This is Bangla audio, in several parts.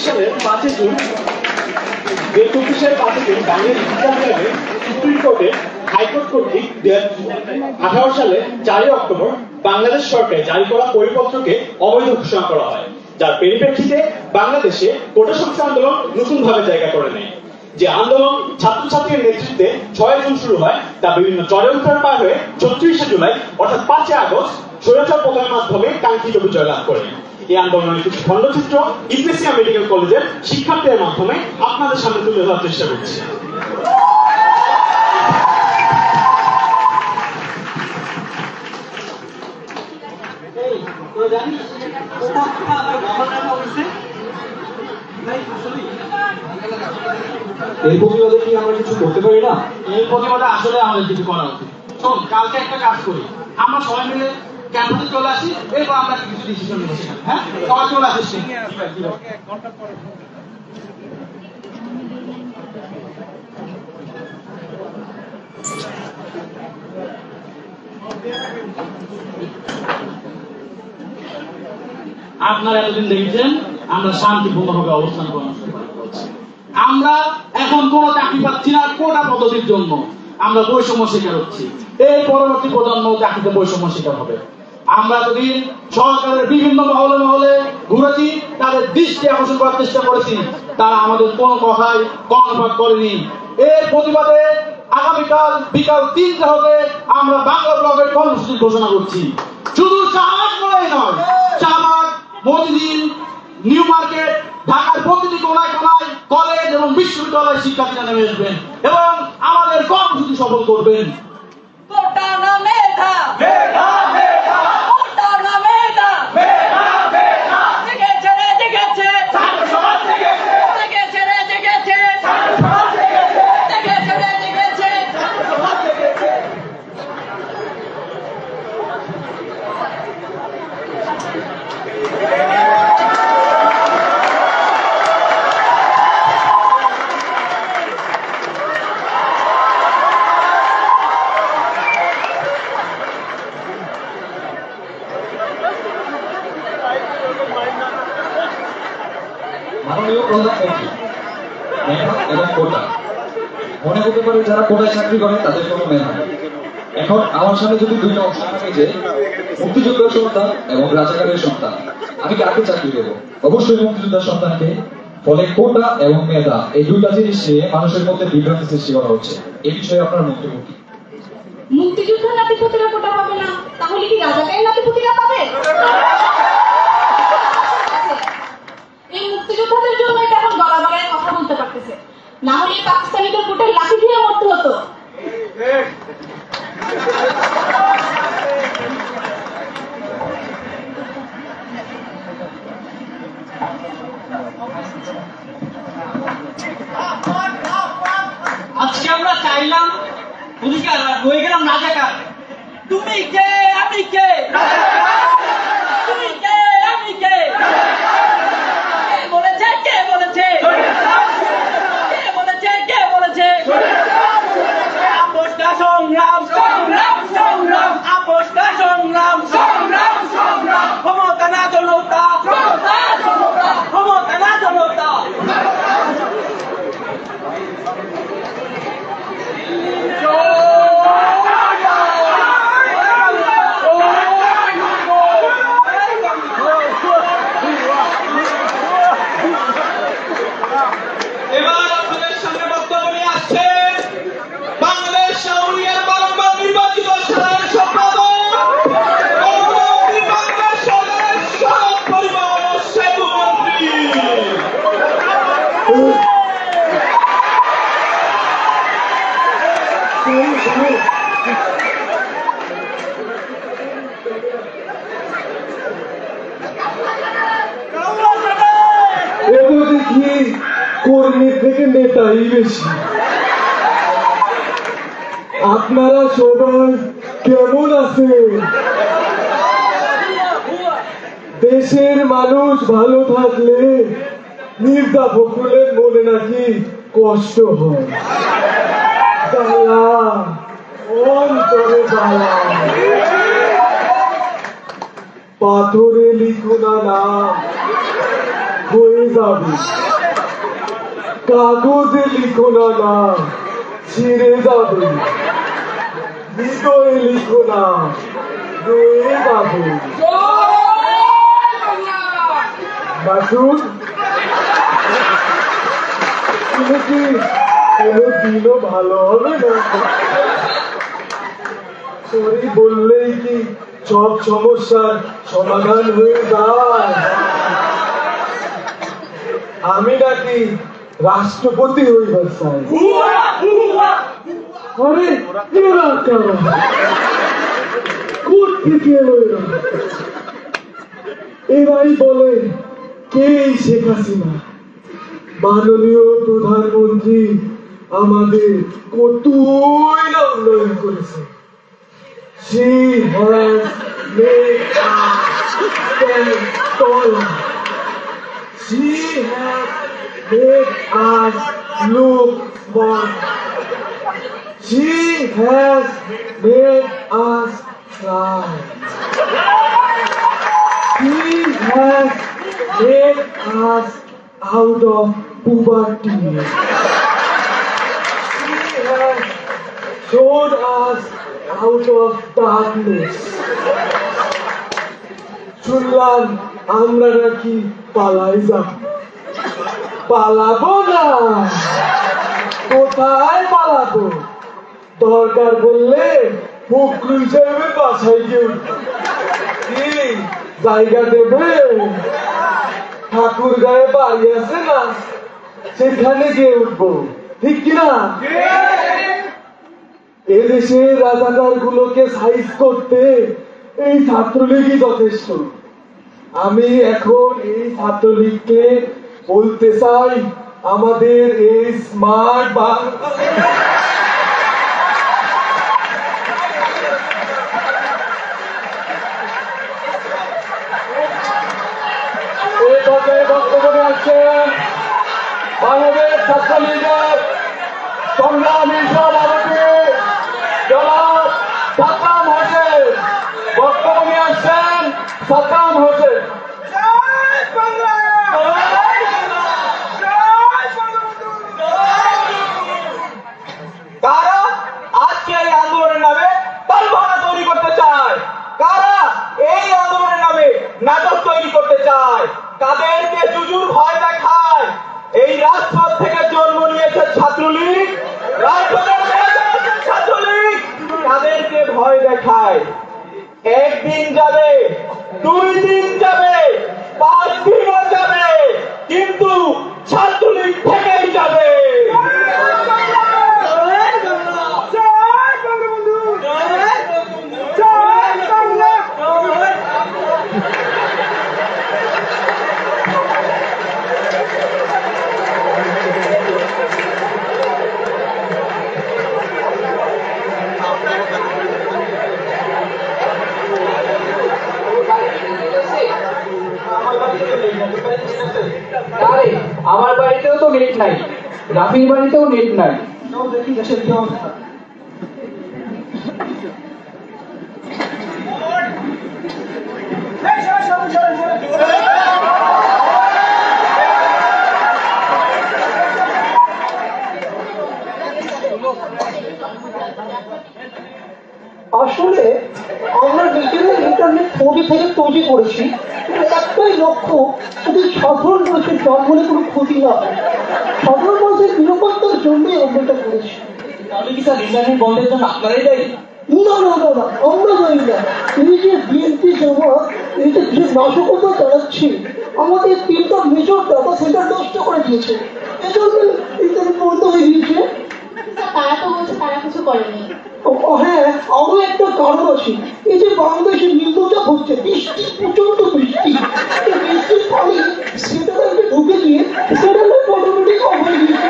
সালের 5 জুন বাংলাদেশ সুপ্রিম কোর্টের হাইকোর্ট কর্তৃক 2018 সালের 4 অক্টোবর বাংলাদেশ সরকার জারি করা পরিপত্রকে অবৈধ ঘোষণা করা হয়, যার পরিপ্রেক্ষিতে বাংলাদেশে কোটা সংস্কার আন্দোলন নতুনভাবে জায়গা করে নেয়। যে আন্দোলন ছাত্রছাত্রীর নেতৃত্বে 6 জুন শুরু হয়, তা বিভিন্ন চড়ে উত্তর পার হয়ে 34 জুলাই অর্থাৎ 5 আগস্ট স্বৈরাচার পতনের মাধ্যমে কাঙ্ক্ষিত বিজয় লাভ করে। এই আন্দোলনের কিছু খণ্ডচিত্র ইউপিএসসি মেডিকেল কলেজের শিক্ষার্থীদের মাধ্যমে আপনাদের সামনে তুলে ধরার চেষ্টা করছি। এই প্রতিবাদে কি আমরা কিছু করতে পারি না? এই প্রতিবাদে আসলে আমাদের কিছু করা উচিত। শোন, কালকে একটা কাজ করি, আমরা সবাই মিলে ক্যাম্পাসে চলে আসি, এরপর আমরা কিছু ডিসিশন নেব। হ্যাঁ, সবাই চলে আসিস। আপনারা এতদিন দেখেছেন আমরা শান্তিপূর্ণভাবে অবস্থান কর্মসূচি পালন করছি। আমরা এখন কোন চাকরি পাচ্ছি না কোটা পদ্ধতির জন্য, আমরা বৈষম্য শিকার হচ্ছি। এই পরবর্তী প্রজন্ম চাকরিতে বৈষম্য শিকার হবে। আমরা যদি সরকারের বিভিন্ন মহলে মহলে ঘুরেছি, তাদের দৃষ্টি আকর্ষণ করার চেষ্টা করেছি, তারা আমাদের কোন কথায় কর্ণপাত করেনি। এর প্রতিবাদে আগামীকাল বিকাল 3টা হবে আমরা বাংলা ব্লকের কর্মসূচি ঘোষণা করছি। শুধু শাহবাগ নয়, শাহবাগ, মতিঝিল, নিউ মার্কেট, ঢাকার প্রতিটি কোনায় কোনায় কলেজ এবং বিশ্ববিদ্যালয়ের শিক্ষার্থীরা নেমে আসবেন এবং আমাদের কর্মসূচি সফল করবেন। কোটা না মেধা, মেধা মেধা, কোটা না মেধা, মেধা মেধা, জেগেছে রে জেগেছে, ছাত্র সমাজ জেগেছে, জেগেছে রে জেগেছে, ছাত্র সমাজ জেগেছে, জেগেছে রে জেগেছে, ছাত্র সমাজ জেগেছে। মাননীয় প্রধানমন্ত্রী, মেধা এবং কোটা মনে হতে পারে যারা কোটায় চাকরি করে তাদের কোনো মেধা নেই। এখন আমার সামনে যদি দুইটা অপশন থাকে যে মুক্তিযোদ্ধার সন্তান এবং রাজাকারের সন্তান, আমি কাকে চাকরি দেবো? অবশ্যই মুক্তিযোদ্ধার সন্তানকে। ফলে কোটা এবং মেধা এই দুইটা জিনিস নিয়ে মানুষের মধ্যে বিভ্রান্তি সৃষ্টি করা হচ্ছে। এই বিষয়ে আপনার মন্তব্য কি? মুক্তিযুদ্ধের নাতিপুতিরা কোটা পাবে না, তাহলে কি রাজাকারের নাতিপুতিরা পাবে? এই মুক্তিযোদ্ধাদের জন্য এটা এখন গলাবাড়ায় কথা বলতে পারতেছে, না হলে পাকিস্তানিদের কোটে লাঠি দিয়ে মরতে হতো। আজকে আমরা চাইলাম অধিকার, হয়ে গেলাম রাজাকার। তুমি কে আমি কে, তুমি কে আমি কে, কে বলেছে কে বলেছে, কে বলেছে কে বলেছে, আপোষটা সংগ্রাম সংগ্রাম সংগ্রাম, আপোষটা সংগ্রাম সংগ্রাম সংগ্রাম, ক্ষমতা না জনতা, ক্ষমতা জনতা, ক্ষমতা না জনতা। এবার দেখি কর্মী থেকে নেতাই বেশি। আপনারা সবাই কেমন আছেন? দেশের মানুষ ভালো থাকলে মির্জা ফখরুলের মনে নাকি কষ্ট হয়, জ্বালা, অন্তরে জ্বালা। পাথরে লিখো না নাম, হয়ে যাবে। কাগজে লিখো না নাম, ছিঁড়ে যাবে। হৃদয়ে লিখো না, রয়ে যাবে। মাসুদ, তুমি কি কোনোদিনও ভালো হবে না? সরি বললেই কি সব সমস্যার সমাধান হয়ে যায়? আমি নাকি রাষ্ট্রপতি হইবার চাই। আরে এরা কারা? কোত্থেকে এলো এরা? এরাই বলে কে এই শেখ হাসিনা? মাননীয় প্রধানমন্ত্রী আমাদের কতই না উন্নয়ন করেছে। She has made us stand taller. She has made us look smart. She has made us cry. She has made us out of poverty. She has showed us out of darkness. শুনলাম আমরা নাকি পালাই যাব। পালাবো না, কোথায় পালাবো? দরকার বললে ফখরুল সাহেবের বাসায় গিয়ে উঠবো। কি জায়গা দেবে? ঠাকুর গায়ে বাড়ি আছে না, সেখানে গিয়ে উঠবো, ঠিক কিনা? এদেশের রাজাকার গুলোকে সাইজ করতে এই ছাত্রলীগই যথেষ্ট। আমি এখন এই ছাত্রলীগকে বলতে চাই, আমাদের এই স্মার্ট বক্তব্য আসছেন বাংলাদেশ ছাত্রলীগের সংগ্রামী সভাপতি জনাব সাদ্দাম হোসেন। বক্তব্য নিয়ে আসছেন সাদ্দাম হোসেন। কারা আজকে এই আন্দোলনের নামে তালবাহানা তৈরি করতে চায়? কারা এই আন্দোলনের নামে নাটক তৈরি করতে চায়? কাদেরকে জুজুর ভয় দেখায়? এই রাজপথ থেকে জন্ম নিয়েছে ছাত্রলীগ, রাজপথের ছাত্রলীগ কাদেরকে ভয় দেখায়? একদিন যাবে, 2 দিন যাবে, 5 দিনও যাবে, কিন্তু ছাত্রলীগ থেকেই যাবে। আমার বাড়িতেও তো নেট নাই, রাফির বাড়িতেও নেট নাই। দেখি দেশের কি অবস্থা। আসলে আমরা নিজেরা ইন্টারনেট তৈরি থেকে তৈরি করেছি, একটাই লক্ষ্য, যদি সাধারণ মানুষের জন্মনে কোনো ক্ষতি না হয়, সাধারণ মানুষের নিরাপত্তার জন্যই আমরা এটা করেছি। তাহলে কি স্যার ইন্টারনেট বন্ধের জন্য আপনারাই দায়ী? না না না না, আমরা জানি না। এই যে বিএনপি জামাত এই যে নাশকতা চালাচ্ছে, আমাদের 3টা মেজর ডাটা সেন্টার নষ্ট করে দিয়েছে, এজন্য ইন্টারনেট বন্ধ হয়ে গিয়েছে। তারা তো বলছে তারা কিছু করেনি। হ্যাঁ, আরো একটা কারণ আছে। এই যে বাংলাদেশে নিম্নচাপ হচ্ছে, বৃষ্টি, প্রচন্ড বৃষ্টি, এই বৃষ্টির ফলে স্যাটেলাইটে ঢুকে গিয়ে স্যাটেলাইট অটোমেটিক অফ হয়ে গিয়েছে।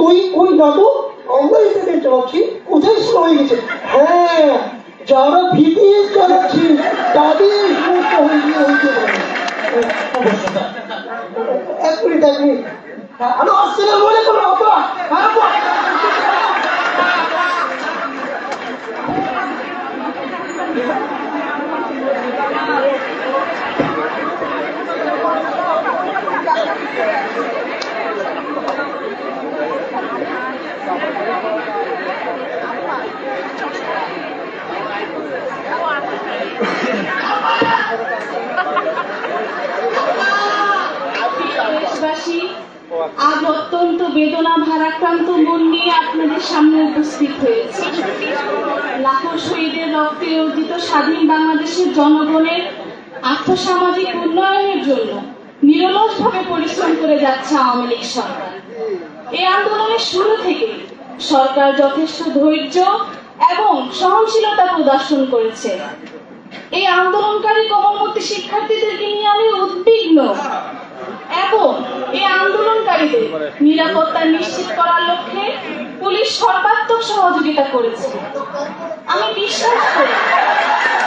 কই কই না তো, আমরা ইন্টারনেট চালাচ্ছি, কোথায় স্লো হয়ে গেছে? হ্যাঁ, যারা ভিপিএস চালাচ্ছে তাদের সমস্যা হয়ে গিয়ে হইতে পারে। এক মিনিট আমি আসছিলাম বলে কোনো দেশবাসী, আজ অত্যন্ত বেদনা ভারাক্রান্ত মন নিয়ে আপনাদের সামনে উপস্থিত হয়েছে। লাখো শহীদের রক্তে অর্জিত স্বাধীন বাংলাদেশের জনগণের আর্থসামাজিক উন্নয়নের জন্য নিরলসভাবে পরিশ্রম করে যাচ্ছে আওয়ামী লীগ সরকার। এই আন্দোলনের শুরু থেকে সরকার যথেষ্ট ধৈর্য এবং সহনশীলতা প্রদর্শন করেছে। এই আন্দোলনকারী কোমলমতি শিক্ষার্থীদেরকে নিয়ে আমি উদ্বিগ্ন এবং এই আন্দোলনকারীদের নিরাপত্তা নিশ্চিত করার লক্ষ্যে পুলিশ সর্বাত্মক সহযোগিতা করেছে। আমি বিশ্বাস করি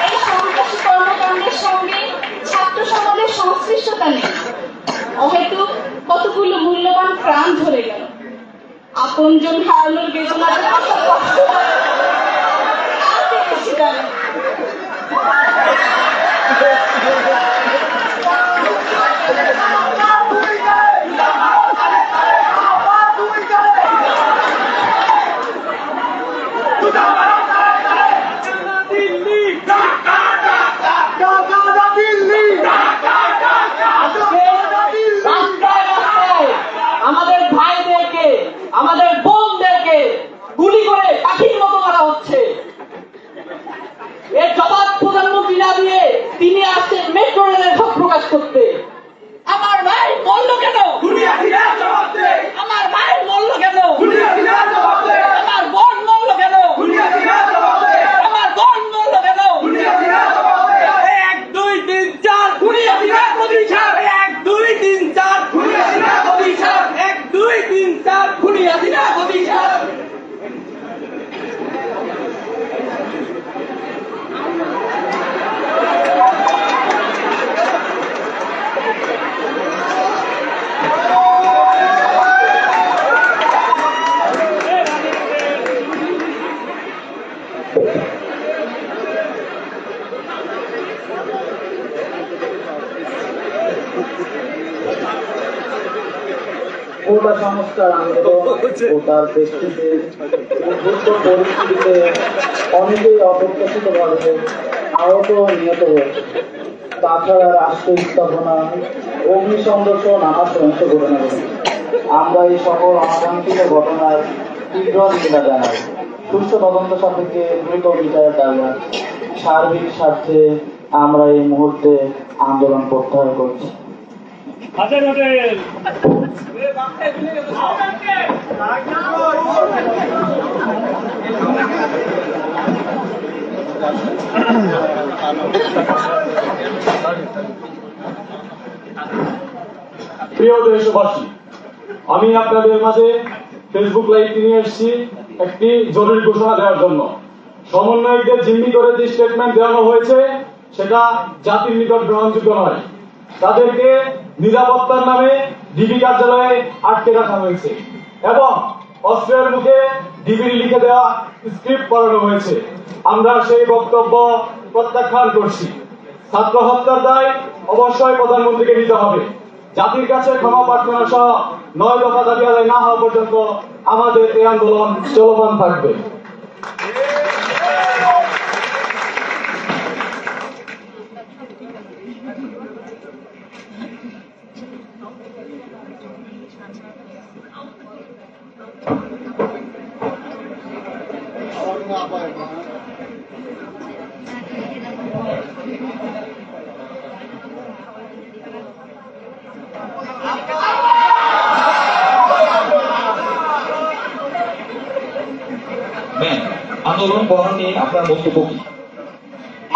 এই সন্ত্রাসী কর্মকাণ্ডের সঙ্গে ছাত্র সমাজের সংশ্লিষ্টতা নেই। অহেতুক কতগুলো মূল্যবান প্রাণ ধরে গেল, আপনজন হারানোর বেদনা কষ্ট আর দেখেছি জানি। আমাদের ভাইদেরকে, আমাদের বোনদেরকে গুলি করে পাখির মতো মারা হচ্ছে। এর জবাব প্রধানমন্ত্রী না দিয়ে তিনি আসছেন মেট্রো রেলের ভাব প্রকাশ করতে। আমার ভাই মরল কেন? আমার ভাই মরল কেন? আমার বোন মরল কেন? আমার বোন মরল কেন? 1 2 3 4 খুনিয়াতিরা প্রতিষ্ঠা। 1 2 3 4 খুনিয়াতিরা প্রতিষ্ঠা। 1 2 3 4 খুনিয়াতিরা প্রতিষ্ঠা। কোটা সংস্কার আন্দোলন ও তার প্রেক্ষিতে উদ্ভূত পরিস্থিতিতে অনেকেই অপ্রত্যাশিতভাবে আহত ও নিহত হয়েছে। তাছাড়া রাষ্ট্র স্থাপনা, অগ্নিসংঘর্ষ, নানা সহিংস ঘটনা ঘটেছে। আমরা এই সকল অনাকাঙ্ক্ষিত ঘটনার তীব্র নিন্দা জানাই। সুষ্ঠু তদন্ত সাপেক্ষে দ্রুত বিচারের দাবি আছে। সার্বিক স্বার্থে আমরা এই মুহূর্তে আন্দোলন প্রত্যাহার করছি। প্রিয় দেশবাসী, আমি আপনাদের মাঝে ফেসবুক লাইভ নিয়ে এসেছি একটি জরুরি ঘোষণা দেওয়ার জন্য। সমন্বয়কদের জিম্মি করে যে স্টেটমেন্ট দেওয়ানো হয়েছে সেটা জাতির নিকট গ্রহণযোগ্য নয়। তাদেরকে নিরাপত্তার নামে ডিবি কার্যালয়ে আটকে রাখা হয়েছে এবং অস্ত্রের মুখে ডিবি লিখে দেওয়া স্ক্রিপ্ট পড়ানো হয়েছে। আমরা সেই বক্তব্য প্রত্যাখ্যান করছি। ছাত্র হত্যার দায় অবশ্যই প্রধানমন্ত্রীকে নিতে হবে। জাতির কাছে ক্ষমা প্রার্থনা সহ 9 দফা দাবি আদায় না হওয়া পর্যন্ত আমাদের এই আন্দোলন চলমান থাকবে। আন্দোলন বহাল নিয়ে আপনার বক্তব্য কি?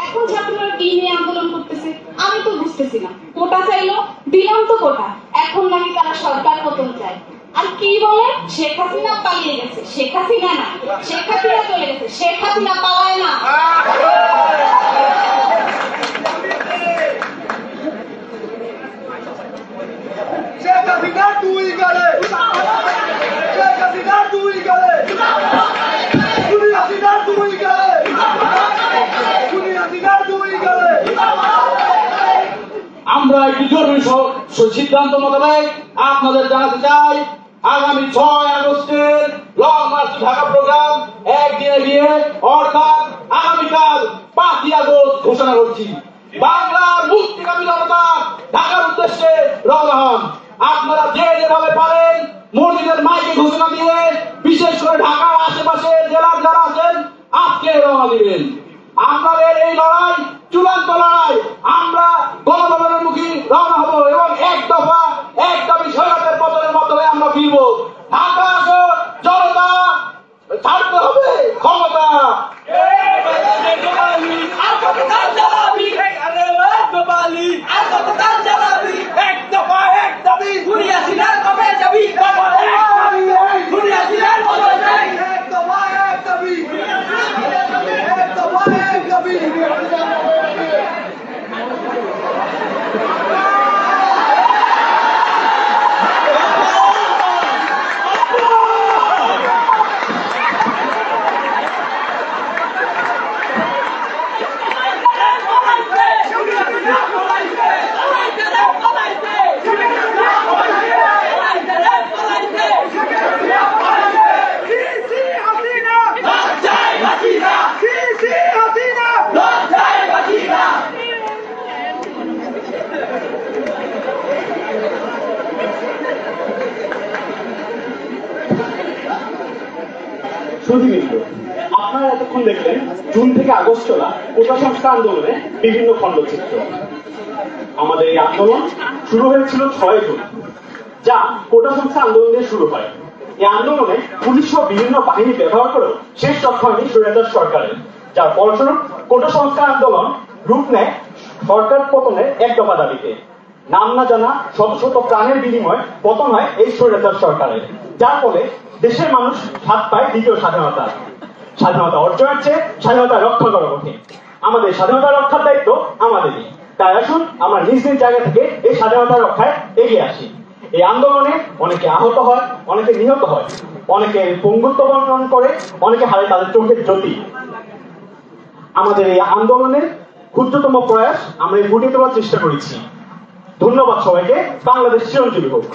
এখন ছাত্ররা কি নিয়ে আন্দোলন করতেছে আমি তো বুঝতেছি না। কোটা চাইলো, দিলাম তো কোটা, এখন নাকি তারা সরকার পতন চায়। আর কি বলে শেখ হাসিনা পালিয়ে গেছে। শেখ হাসিনা না, শেখ হাসিনা চলে গেছে, শেখ হাসিনা পালায় না। শেখ হাসিনা তুই গেলে, শেখ হাসিনা তুই গেলে, খুনি হাসিনা তুই গেলে, খুনি হাসিনা তুই গেলে। আমরা একটি জরুরি সিদ্ধান্ত মোতাবেক আপনাদের জানাতে চাই, আগামী 6 আগস্টের লং মার্চ ঢাকা প্রোগ্রাম একদিনে গিয়ে অর্থাৎ আগামীকাল 5 আগস্ট ঘোষণা করছি। বাংলার মুক্তিকামী জনতা ঢাকার উদ্দেশ্যে রওনা হন। আপনারা যে যেভাবে পারেন মসজিদের মাইকে ঘোষণা দিয়ে, বিশেষ করে ঢাকার আশেপাশে জেলার যারা আছেন আজকে রওনা দিবেন। আমাদের এই লড়াই চূড়ান্ত লড়াই। আমরা গণভবনের মুখী রওনা হব এবং এক দফা এক দাবি স্বৈরাচার পতনের মাধ্যমে আমরা ফিরব। ঢাকা আসো জনতা, ছাড়তে হবে ক্ষমতা। আর কতকাল জ্বালাবি? আরে বাবালি, আর কতকাল জ্বালাবি? এক দফা এক দাবি, খুনি হাসিনার কবে যাবি? খুনি হাসিনার কবে যাবি? এক দফা এক দাবি, এক দফা এক দাবি। সুধীবৃন্দ, আপনারা এতক্ষণ দেখলেন জুন থেকে আগস্ট চলা কোটা সংস্কার আন্দোলনে বিভিন্ন খণ্ডচিত্র। আমাদের এই আন্দোলন শুরু হয়েছিল 6 জুন, যা কোটা সংস্কার আন্দোলন দিয়ে শুরু হয়। এই আন্দোলনে পুলিশ সহ বিভিন্ন বাহিনী ব্যবহার করেও শেষ রক্ষা হয়নি স্বৈরাচার সরকারের, যার ফলস্বরূপ কোটা সংস্কার আন্দোলন রূপ নেয় সরকার পতনের এক দফা দাবিতে। নাম না জানা শত শত প্রাণের বিনিময়ে পতন হয় এই স্বৈরাচার সরকারের, যার ফলে দেশের মানুষ হাত পায় দ্বিতীয় স্বাধীনতা। স্বাধীনতা অর্জনের চেয়ে স্বাধীনতা রক্ষা করা কঠিন। আমাদের স্বাধীনতা রক্ষার দায়িত্ব আমাদেরই। তাই আসুন আমরা নিজ নিজ জায়গা থেকে এই স্বাধীনতা রক্ষায় এগিয়ে আসি। এই আন্দোলনে অনেকে আহত হয়, অনেকে নিহত হয়, অনেকে পঙ্গুত্ব বর্ণন করে, অনেকে হারে তাদের চোখের জ্যোতি। আমাদের এই আন্দোলনের ক্ষুদ্রতম প্রয়াস আমরা ফুটিয়ে তোলার চেষ্টা করেছি। ধন্যবাদ সবাইকে। বাংলাদেশ চিরঞ্জীবী হোক।